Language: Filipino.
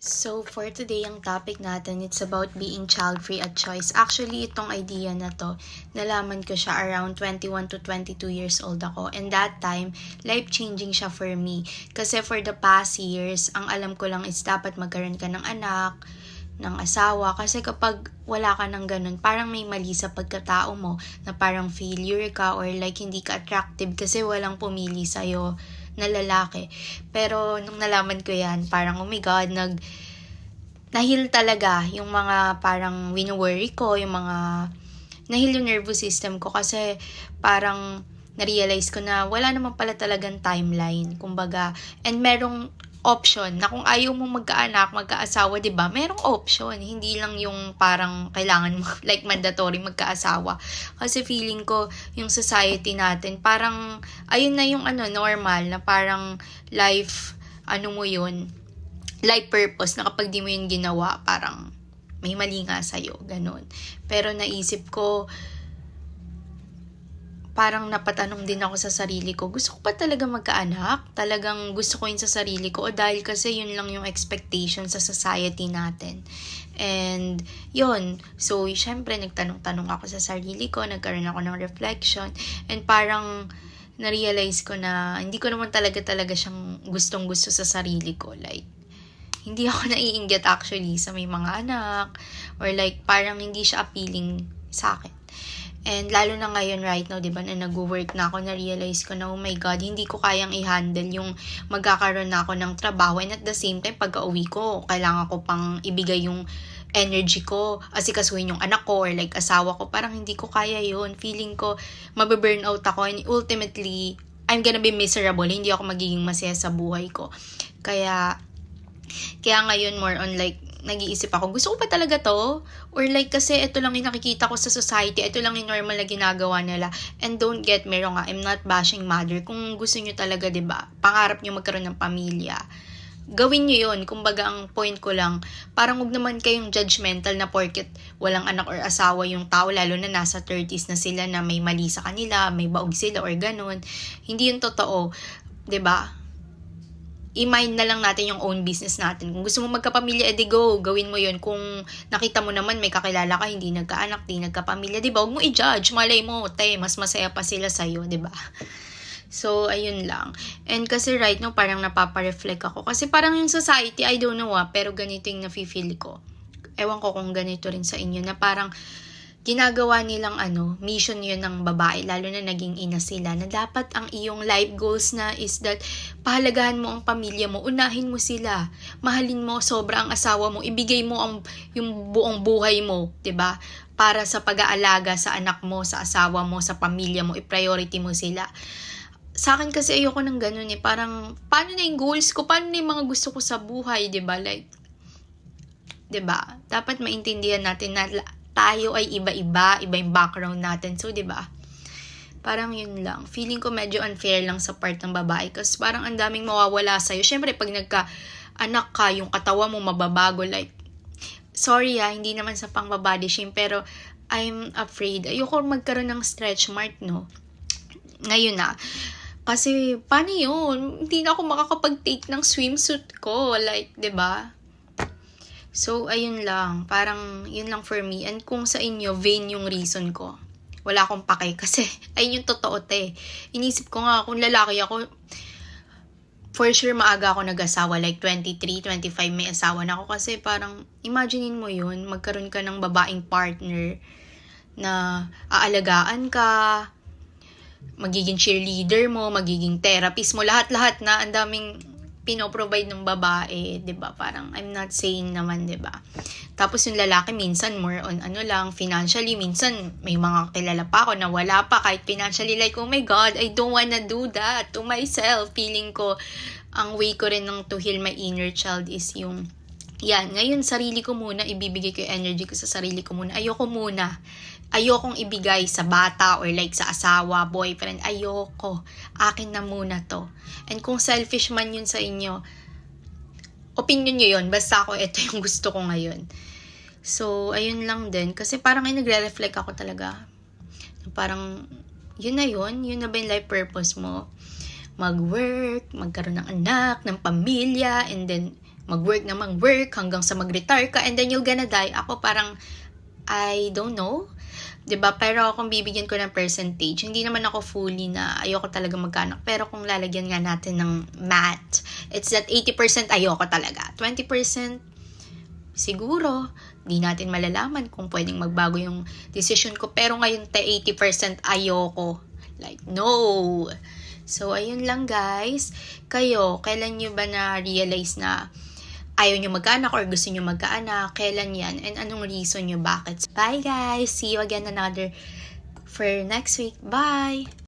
So, for today, ang topic natin, it's about being child-free at choice. Actually, itong idea na to, nalaman ko siya around 21 to 22 years old ako. And that time, life-changing siya for me. Kasi for the past years, ang alam ko lang is dapat magkaroon ka ng anak, ng asawa. Kasi kapag wala ka ng ganun, parang may mali sa pagkatao mo, na parang failure ka or like hindi ka attractive kasi walang pumili sa'yo na lalaki. Pero nung nalaman ko yan, parang oh my God, nahil talaga yung mga parang wino-worry ko, yung mga nahil yung nervous system ko kasi parang na-realize ko na wala naman pala talagang timeline, kumbaga, and merong option na kung ayaw mo magkaanak, magkaasawa, 'di ba? Merong option, hindi lang yung parang kailangan mo like mandatory magkaasawa. Kasi feeling ko yung society natin parang ayun na yung normal na parang life mo yun, life purpose na kapag di mo yun ginawa, parang may mali nga sa'yo, ganun. Pero naisip ko, parang napatanong din ako sa sarili ko, gusto ko pa talaga magkaanak? Talagang gusto ko yun sa sarili ko? O dahil kasi yun lang yung expectation sa society natin? And yun, so syempre nagtanong-tanong ako sa sarili ko, nagkaroon ako ng reflection, and parang na-realize ko na hindi ko naman talaga siyang gustong-gusto sa sarili ko. Like, hindi ako naiinggit actually sa may mga anak, or like parang hindi siya appealing sa akin. And lalo na ngayon right now, 'di ba, na nag-work na ako, na-realize ko na oh my God, hindi ko kayang i-handle yung magkakaroon na ako ng trabaho, and at the same time pagka-uwi ko, kailangan ko pang ibigay yung energy ko, asikasuhin yung anak ko or like asawa ko. Parang hindi ko kaya yun. Feeling ko mabe-burnout ako, and ultimately I'm gonna be miserable. Hindi ako magiging masaya sa buhay ko. Kaya ngayon more on like nag-iisip ako, gusto ko pa talaga to? Or like, kasi ito lang yung nakikita ko sa society, ito lang yung normal na ginagawa nila. And don't get me wrong, I'm not bashing mother. Kung gusto nyo talaga, 'di ba, pangarap nyo magkaroon ng pamilya, gawin nyo yun. Kumbaga, ang point ko lang, parang huwag naman kayong judgmental na porket walang anak or asawa yung tao, lalo na nasa 30s na sila, na may mali sa kanila, may baog sila or ganun. Hindi yun totoo, 'di ba? I-mind na lang natin yung own business natin. Kung gusto mo magkapamilya, edi go, gawin mo yun. Kung nakita mo naman may kakilala ka, hindi nagkaanak, di nagkapamilya, di ba? Huwag mo i-judge, malay mo, mas masaya pa sila sa'yo, di ba? So, ayun lang. And kasi right now, parang napapa-reflect ako. Kasi parang yung society, I don't know pero ganito yung nafe-feel ko. Ewan ko kung ganito rin sa inyo, na parang ginagawa nilang mission yun ng babae, lalo na naging ina sila, na dapat ang iyong life goals na is that pahalagahan mo ang pamilya mo, unahin mo sila, mahalin mo sobra ang asawa mo, ibigay mo yung buong buhay mo, 'di ba? Para sa pag-aalaga sa anak mo, sa asawa mo, sa pamilya mo, i-priority mo sila. Sa akin kasi ayoko ng ganun parang paano na yung goals ko, paano na yung mga gusto ko sa buhay, 'di ba? Like, 'di ba? Dapat maintindihan natin na tayo ay iba-iba yung background natin. So, 'di ba? Parang yun lang. Feeling ko medyo unfair lang sa part ng babae kasi parang ang daming mawawala sa'yo. Syempre, pag nagka-anak ka, yung katawan mo mababago. Like, sorry hindi naman sa pang body shame, pero I'm afraid. Ayoko magkaroon ng stretch mark, no? Ngayon kasi, paano yun? Hindi na ako makakapag-take ng swimsuit ko. Like, 'di ba? So, ayun lang. Parang, yun lang for me. And kung sa inyo, vain yung reason ko, wala akong pake. Kasi, ayun yung totoo, Inisip ko nga, kung lalaki ako, for sure maaga ako nag-asawa. Like, 23, 25 may asawa na ako. Kasi parang, imaginein mo yun, magkaroon ka ng babaeng partner na aalagaan ka, magiging cheerleader mo, magiging therapist mo, lahat-lahat na, ang daming pinoprovide ng babae, 'di ba? Parang I'm not saying naman, 'di ba? Tapos yung lalaki minsan more on lang, financially, minsan may mga kilala pa ako na wala pa kahit financially, like oh my God, I don't wanna do that to myself. Feeling ko ang way ko rin ng to heal my inner child is yung ngayon sarili ko muna, ibibigay ko yung energy ko sa sarili ko muna. Ayokong ibigay sa bata or like sa asawa, boyfriend. Ayoko. Akin na muna to. And kung selfish man yun sa inyo, opinion nyo yun. Basta ako, ito yung gusto ko ngayon. So, ayun lang din. Kasi parang nagre-reflect ako talaga. Parang, yun na yun. Yun na ba yung life purpose mo? Mag-work, magkaroon ng anak, ng pamilya, and then mag-work na mag-work hanggang sa mag-retire ka and then you're gonna die. Ako parang, I don't know. 'Di ba? Pero kung bibigyan ko ng percentage, hindi naman ako fully na ayoko talaga magkaanak. Pero kung lalagyan nga natin ng math, it's that 80% ayoko talaga. 20% siguro, di natin malalaman kung pwedeng magbago yung decision ko. Pero ngayon, 80% ayoko. Like, no. So, ayun lang guys. Kayo, kailan nyo ba na-realize na ayaw nyo magkaanak or gusto nyo magkaanak? Kailan yan? And anong reason nyo bakit? Bye guys! See you again for next week. Bye!